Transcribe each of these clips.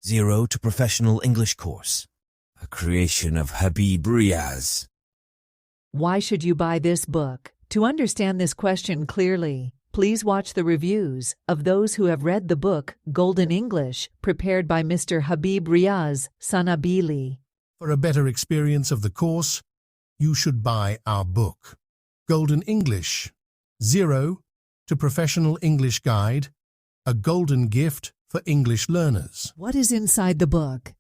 Zero to Professional English Course, a creation of Habib Riaz. Why should you buy this book? To understand this question clearly, please watch the reviews of those who have read the book Golden English, prepared by Mr. Habib Riaz Sanabili. For a better experience of the course, you should buy our book, Golden English, Zero to Professional English Guide, a golden gift for English learners. What is inside the book?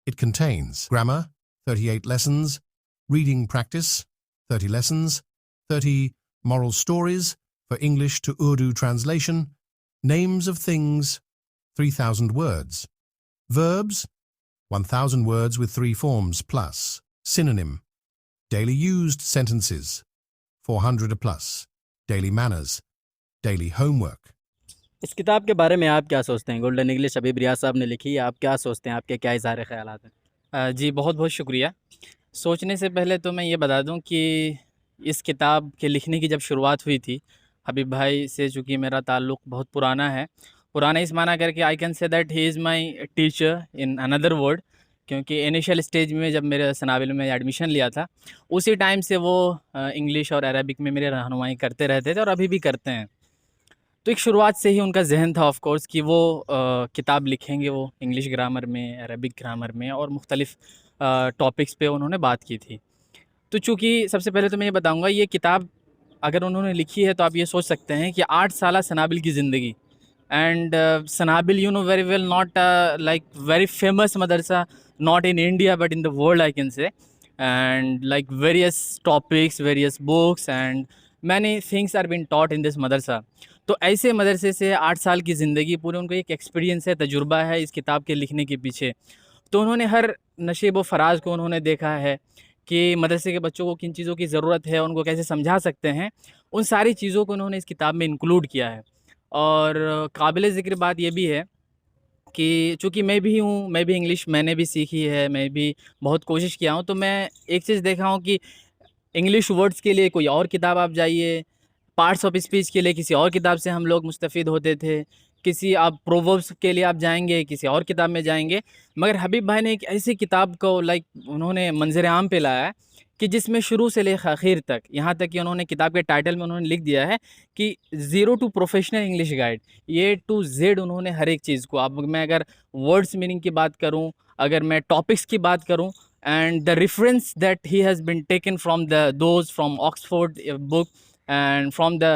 It contains grammar, 38 lessons, reading practice, 30 lessons, 30 moral stories for English to Urdu translation, names of things, 3,000 words, verbs, 1,000 words with 3 forms plus, synonym, daily used sentences, 400 plus, daily manners, daily homework. اس کتاب کے بارے میں آپ کیا سوچتے ہیں؟ Golden English حبیب ریاض صاحب نے لکھی ہے، آپ کیا سوچتے ہیں؟ آپ کے کیا اظہار خیالات ہیں؟ جی بہت بہت شکریہ. سوچنے سے پہلے تو میں یہ بتا دوں کہ اس کتاب کے لکھنے کی جب شروعات ہوئی تھی، حبیب بھائی سے چونکہ میرا تعلق بہت پرانا ہے، پرانا اس معنی کر کے آئی کین سے that he is my teacher in another word, کیونکہ انیشیل اسٹیج میں جب میرے سنابل میں ایڈمیشن لیا تھا اسی ٹائم سے وہ انگلش اور عربک میں میرے رہنمائی کرتے رہتے تھے اور ابھی بھی کرتے ہیں. تو ایک شروعات سے ہی ان کا ذہن تھا آف کورس کہ وہ کتاب لکھیں گے، وہ انگلش گرامر میں، عربک گرامر میں اور مختلف ٹاپکس پہ انہوں نے بات کی تھی. تو چونکہ سب سے پہلے تو میں یہ بتاؤں گا، یہ کتاب اگر انہوں نے لکھی ہے تو آپ یہ سوچ سکتے ہیں کہ 8 سالہ سنابل کی زندگی، and Sanabil you know very well not like very famous مدرسہ، not in India but in the world I can say, and like various topics, various books and many things are been taught in this مدرسہ. تو ایسے مدرسے سے 8 سال کی زندگی پورے ان کو ایک ایکسپیرینس ہے، تجربہ ہے اس کتاب کے لکھنے کے پیچھے. تو انہوں نے ہر نشیب و فراز کو انہوں نے دیکھا ہے کہ مدرسے کے بچوں کو کن چیزوں کی ضرورت ہے، ان کو کیسے سمجھا سکتے ہیں، ان ساری چیزوں کو انہوں نے اس کتاب میں انکلوڈ کیا ہے. اور قابل ذکر بات یہ بھی ہے کہ چونکہ میں بھی ہوں، میں بھی انگلش میں نے بھی سیکھی ہے، میں بھی بہت کوشش کیا ہوں، تو میں ایک چیز دیکھا ہوں کہ انگلش ورڈز کے لیے کوئی اور کتاب آپ جائیے، پارٹس آف اسپیچ کے لیے کسی اور کتاب سے ہم لوگ مستفید ہوتے تھے، کسی آپ پرووربس کے لیے آپ جائیں گے کسی اور کتاب میں جائیں گے، مگر حبیب بھائی نے ایک ایسی کتاب کو لائک انہوں نے منظر عام پہ لایا ہے کہ جس میں شروع سے لے آخر تک، یہاں تک کہ انہوں نے کتاب کے ٹائٹل میں انہوں نے لکھ دیا ہے کہ zero to professional English guide, A to Z انہوں نے ہر ایک چیز کو، اب میں اگر ورڈس میننگ کی بات کروں، اگر میں ٹاپکس کی بات کروں، and the reference that he has been taken from those from Oxford book and from the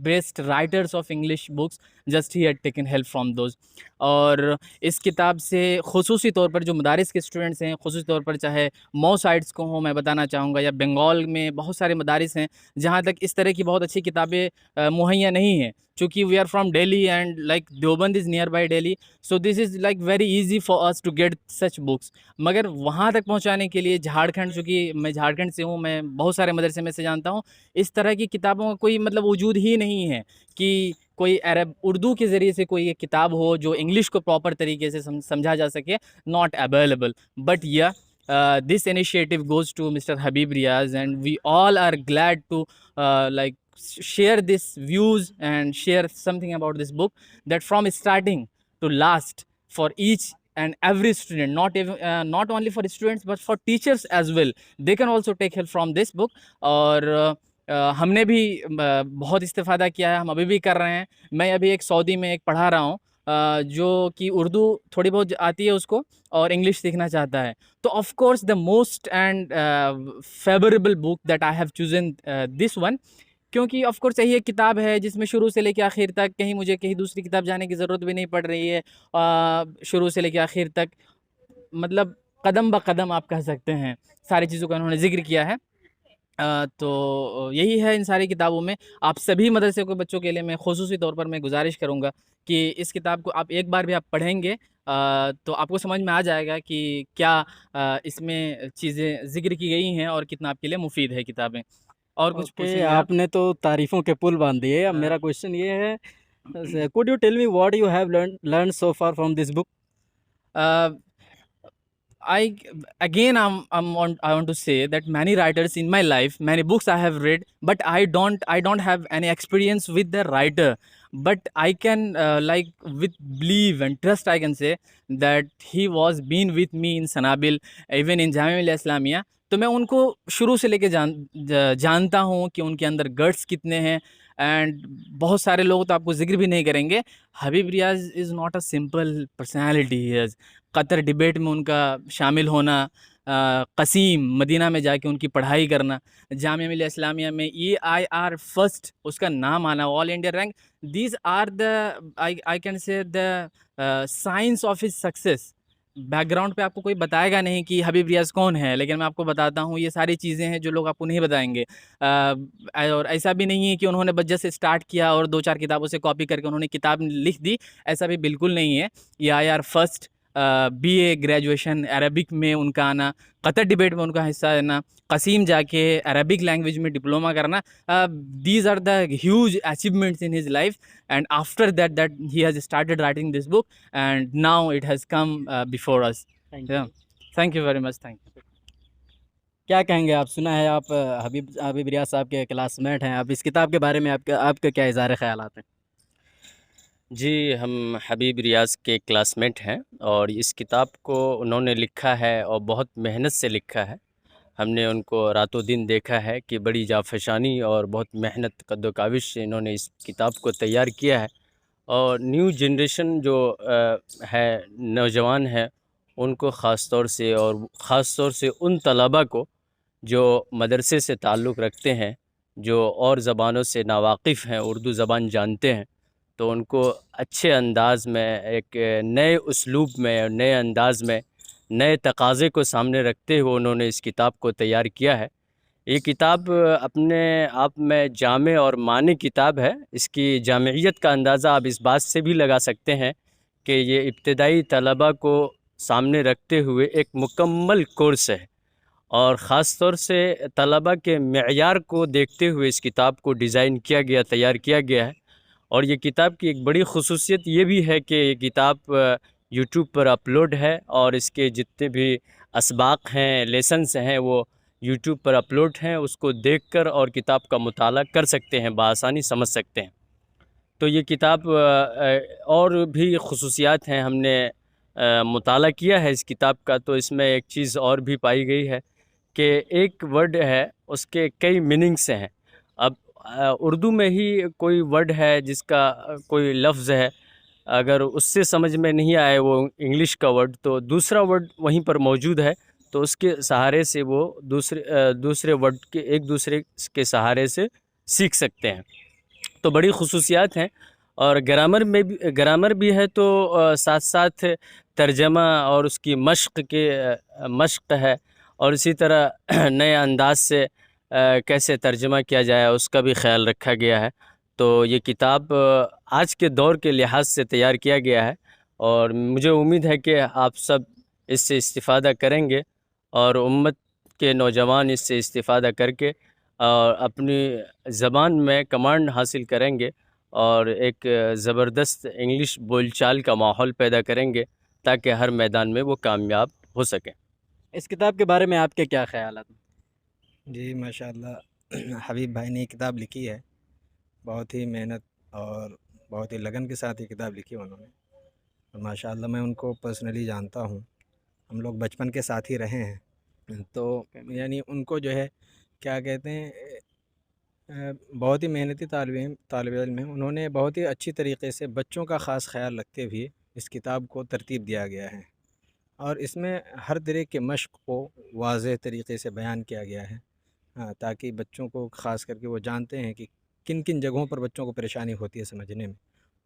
best writers of English books, just he had taken help from those. اور اس کتاب سے خصوصی طور پر جو مدارس کے اسٹوڈنٹس ہیں، خصوصی طور پر چاہے مئو سائڈس کو ہوں، میں بتانا چاہوں گا، یا بنگال میں بہت سارے مدارس ہیں جہاں تک اس طرح کی بہت اچھی کتابیں مہیا نہیں ہیں، چونکہ we are from Delhi and like Deoband is near by Delhi, so this is like very easy for us to get such books. مگر وہاں تک پہنچانے کے لیے جھارکھنڈ، چونکہ میں جھارکھنڈ سے ہوں، میں بہت سارے مدرسے میں سے جانتا ہوں، اس طرح کی کتابوں کا کوئی مطلب وجود ہی نہیں ہے کہ کوئی اردو کے ذریعے سے کوئی ایک کتاب ہو جو انگلش کو پراپر طریقے سے سمجھا جا سکے، not available. But this initiative goes to Mr. Habib Riaz, and we all are glad to like share this views and share something about this book, that from starting to last for each and every student, not only for students but for teachers as well, they can also take help from this book. اور ہم نے بھی بہت استفادہ کیا ہے، ہم ابھی بھی کر رہے ہیں. میں ابھی ایک سعودی میں ایک پڑھا رہا ہوں جو کہ اردو تھوڑی بہت آتی ہے اس کو اور انگلش سیکھنا چاہتا ہے. تو of course the most and favourable book that I have chosen this one, کیونکہ آف کورس یہی ایک کتاب ہے جس میں شروع سے لے کے آخر تک کہیں مجھے کہیں دوسری کتاب جانے کی ضرورت بھی نہیں پڑ رہی ہے. شروع سے لے کے آخر تک مطلب قدم بقدم آپ کہہ سکتے ہیں ساری چیزوں کا انہوں نے ذکر کیا ہے. تو یہی ہے ان ساری کتابوں میں. آپ سبھی مدرسے کے بچوں کے لیے میں خصوصی طور پر میں گزارش کروں گا کہ اس کتاب کو آپ ایک بار بھی آپ پڑھیں گے تو آپ کو سمجھ میں آ جائے گا کہ کیا اس میں چیزیں ذکر کی گئی ہیں اور کتنا آپ کے لیے مفید ہے کتابیں. اور کچھ پوچھیں آپ نے تو تعریفوں کے پل باندھ دیے. اب میرا کوشچن یہ ہے، could you tell me what you have learned so far from this book? I want to say that many writers in my life, many books I have read, but I don't have any experience with the writer. but I can like with believe and trust I can say that he was been with me in Sanabil, even in Jamia Millia Islamia. تو میں ان کو شروع سے لے کے جانتا ہوں کہ ان کے اندر گٹس کتنے ہیں. اینڈ بہت سارے لوگ تو آپ کو ذکر بھی نہیں کریں گے. Habib Riaz is not a simple personality. Qatar debate میں ان کا شامل ہونا, قسیم مدینہ میں جا کے ان کی پڑھائی کرنا, جامعہ ملیہ اسلامیہ میں EIR فرسٹ اس کا نام آنا, all India rank. These are the I can say the science of his success. Background پہ آپ کو کوئی بتائے گا نہیں کہ حبیب ریاض کون ہے, لیکن میں آپ کو بتاتا ہوں یہ ساری چیزیں ہیں جو لوگ آپ کو نہیں بتائیں گے. اور ایسا بھی نہیں ہے کہ انہوں نے بس جیسے اسٹارٹ کیا اور 2-4 کتابوں سے کاپی کر کے انہوں نے کتاب لکھ دی, ایسا بھی بالکل نہیں ہے. EIR first, BA graduation Arabic میں ان کا آنا, قطر ڈبیٹ میں ان کا حصہ لینا, قسیم جا کے عربک لینگویج میں ڈپلوما کرنا. These are the huge achievements in his life. And after that he has started writing this book and now it has come before us. Thank you very much. Thank you. کیا کہیں گے آپ؟ سنا ہے آپ حبیب ریاض صاحب کے کلاس میٹ ہیں. اب اس کتاب کے بارے میں آپ کے کیا اظہار خیالات ہیں؟ جی، ہم حبیب ریاض کے کلاس میٹ ہیں اور اس کتاب کو انہوں نے لکھا ہے اور بہت محنت سے لکھا ہے. ہم نے ان کو رات و دن دیکھا ہے کہ بڑی جافشانی اور بہت محنت قد و کاوش سے انہوں نے اس کتاب کو تیار کیا ہے. اور نیو جنریشن جو ہے, نوجوان ہے, ان کو خاص طور سے ان طلباء کو جو مدرسے سے تعلق رکھتے ہیں, جو اور زبانوں سے ناواقف ہیں, اردو زبان جانتے ہیں, تو ان کو اچھے انداز میں, ایک نئے اسلوب میں اور نئے انداز میں, نئے تقاضے کو سامنے رکھتے ہوئے انہوں نے اس کتاب کو تیار کیا ہے. یہ کتاب اپنے آپ میں جامع اور معنی کتاب ہے. اس کی جامعیت کا اندازہ آپ اس بات سے بھی لگا سکتے ہیں کہ یہ ابتدائی طلباء کو سامنے رکھتے ہوئے ایک مکمل کورس ہے, اور خاص طور سے طلباء کے معیار کو دیکھتے ہوئے اس کتاب کو ڈیزائن کیا گیا, تیار کیا گیا ہے. اور یہ کتاب کی ایک بڑی خصوصیت یہ بھی ہے کہ یہ کتاب یوٹیوب پر اپلوڈ ہے, اور اس کے جتنے بھی اسباق ہیں, لیسنس ہیں, وہ یوٹیوب پر اپلوڈ ہیں. اس کو دیکھ کر اور کتاب کا مطالعہ کر سکتے ہیں, بآسانی سمجھ سکتے ہیں. تو یہ کتاب اور بھی خصوصیات ہیں. ہم نے مطالعہ کیا ہے اس کتاب کا, تو اس میں ایک چیز اور بھی پائی گئی ہے کہ ایک ورڈ ہے, اس کے کئی میننگس ہیں. اب اردو میں ہی کوئی ورڈ ہے جس کا کوئی لفظ ہے, اگر اس سے سمجھ میں نہیں آئے وہ انگلش کا ورڈ, تو دوسرا ورڈ وہیں پر موجود ہے, تو اس کے سہارے سے وہ دوسرے ورڈ کے ایک دوسرے کے سہارے سے سیکھ سکتے ہیں. تو بڑی خصوصیات ہیں. اور گرامر بھی ہے, تو ساتھ ساتھ ترجمہ اور اس کی مشق ہے, اور اسی طرح نئے انداز سے کیسے ترجمہ کیا جائے اس کا بھی خیال رکھا گیا ہے. تو یہ کتاب آج کے دور کے لحاظ سے تیار کیا گیا ہے, اور مجھے امید ہے کہ آپ سب اس سے استفادہ کریں گے, اور امت کے نوجوان اس سے استفادہ کر کے اور اپنی زبان میں کمانڈ حاصل کریں گے, اور ایک زبردست انگلش بول چال کا ماحول پیدا کریں گے, تاکہ ہر میدان میں وہ کامیاب ہو سکیں. اس کتاب کے بارے میں آپ کے کیا خیالات ہیں؟ جی ماشاء اللہ, حبیب بھائی نے یہ کتاب لکھی ہے. بہت ہی محنت اور بہت ہی لگن کے ساتھ یہ کتاب لکھی انہوں نے, اور ماشاء اللہ میں ان کو پرسنلی جانتا ہوں. ہم لوگ بچپن کے ساتھ ہی رہے ہیں, تو یعنی ان کو جو ہے کیا کہتے ہیں, بہت ہی محنتی طالب علم ہیں. انہوں نے بہت ہی اچھی طریقے سے بچوں کا خاص خیال رکھتے ہوئے اس کتاب کو ترتیب دیا گیا ہے, اور اس میں ہر طرح کے مشق کو واضح طریقے سے بیان کیا گیا ہے, تاکہ بچوں کو خاص کر کے وہ جانتے ہیں کہ کن کن جگہوں پر بچوں کو پریشانی ہوتی ہے سمجھنے میں.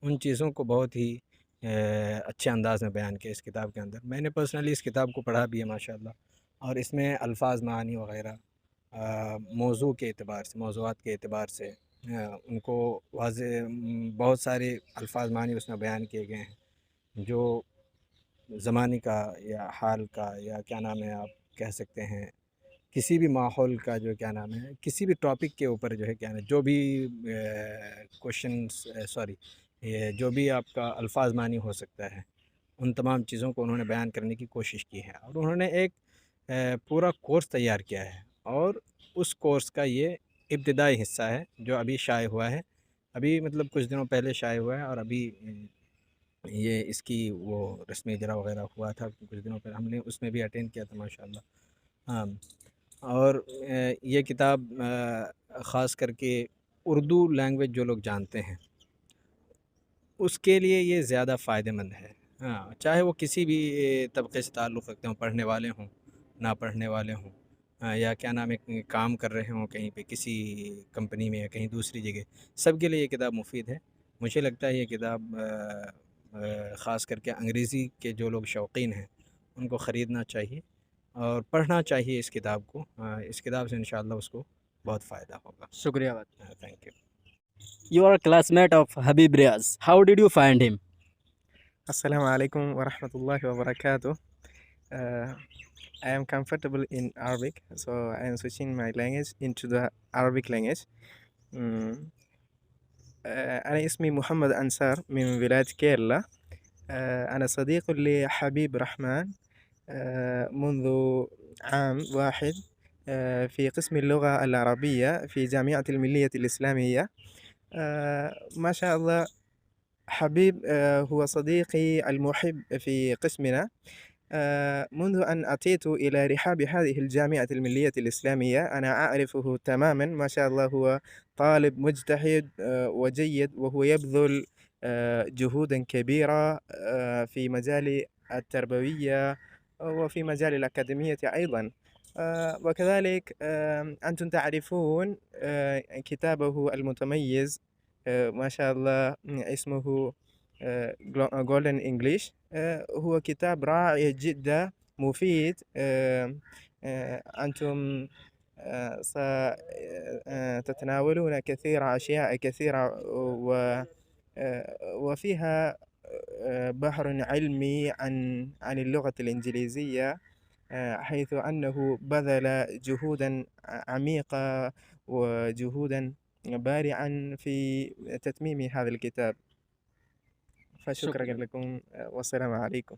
ان چیزوں کو بہت ہی اچھے انداز میں بیان کیا اس کتاب کے اندر. میں نے پرسنلی اس کتاب کو پڑھا بھی ہے ماشاء اللہ, اور اس میں الفاظ معانی وغیرہ موضوع کے اعتبار سے, موضوعات کے اعتبار سے ان کو واضح بہت سارے الفاظ معانی اس میں بیان کیے گئے ہیں, جو زمانے کا یا حال کا یا کیا نام ہے آپ کہہ سکتے ہیں, کسی بھی ماحول کا جو کیا نام ہے, کسی بھی ٹاپک کے اوپر جو ہے کیا نام ہے, جو بھی جو بھی آپ کا الفاظ معنی ہو سکتا ہے, ان تمام چیزوں کو انہوں نے بیان کرنے کی کوشش کی ہے. اور انہوں نے ایک پورا کورس تیار کیا ہے, اور اس کورس کا یہ ابتدائی حصہ ہے جو ابھی شائع ہوا ہے. ابھی مطلب کچھ دنوں پہلے شائع ہوا ہے، اور ابھی یہ اس کی وہ رسمی اجرا وغیرہ ہوا تھا کچھ دنوں پہلے، ہم نے اس میں بھی اٹینڈ کیا تھا ماشاء اللہ. ہاں. اور یہ کتاب خاص کر کے اردو لینگویج جو لوگ جانتے ہیں اس کے لیے یہ زیادہ فائدہ مند ہے. ہاں، چاہے وہ کسی بھی طبقے سے تعلق رکھتے ہوں، پڑھنے والے ہوں، نہ پڑھنے والے ہوں، یا کیا نام ہے کام کر رہے ہوں کہیں پہ کسی کمپنی میں یا کہیں دوسری جگہ، سب کے لیے یہ کتاب مفید ہے. مجھے لگتا ہے یہ کتاب خاص کر کے انگریزی کے جو لوگ شوقین ہیں ان کو خریدنا چاہیے اور پڑھنا چاہیے اس کتاب کو. اس کتاب سے انشاءاللہ اس کو بہت فائدہ ہوگا. شکریہ بات. Thank you. You are a classmate of Habib Riaz. How did you find him? Assalamu alaikum wa rahmatullahi wa barakatuh. I am comfortable in Arabic, so I am switching my language into the Arabic language. أنا اسمي محمد أنصار من ولاية كيرلا. أنا صديق لحبيب رحمن منذ عام واحد في قسم اللغة العربية في جامعة الملية الإسلامية. ما شاء الله حبيب هو صديقي المحب في قسمنا. منذ أن أتيت إلى رحاب هذه الجامعة الملية الإسلامية أنا أعرفه تماما. ما شاء الله هو طالب مجتهد وجيد، وهو يبذل جهودا كبيرة في مجال التربوية وفي مجال الأكاديمية أيضا. وكذلك أنتم تعرفون كتابه المتميز ما شاء الله اسمه Golden English. هو كتاب رائع جدا مفيد. أنتم ستتناولون أشياء كثيرة وفيها بحر علمي عن اللغة الإنجليزية، حيث أنه بذل جهودا عميقة وجهودا بارعا في تتميم هذا الكتاب. فشكرا لكم والسلام عليكم.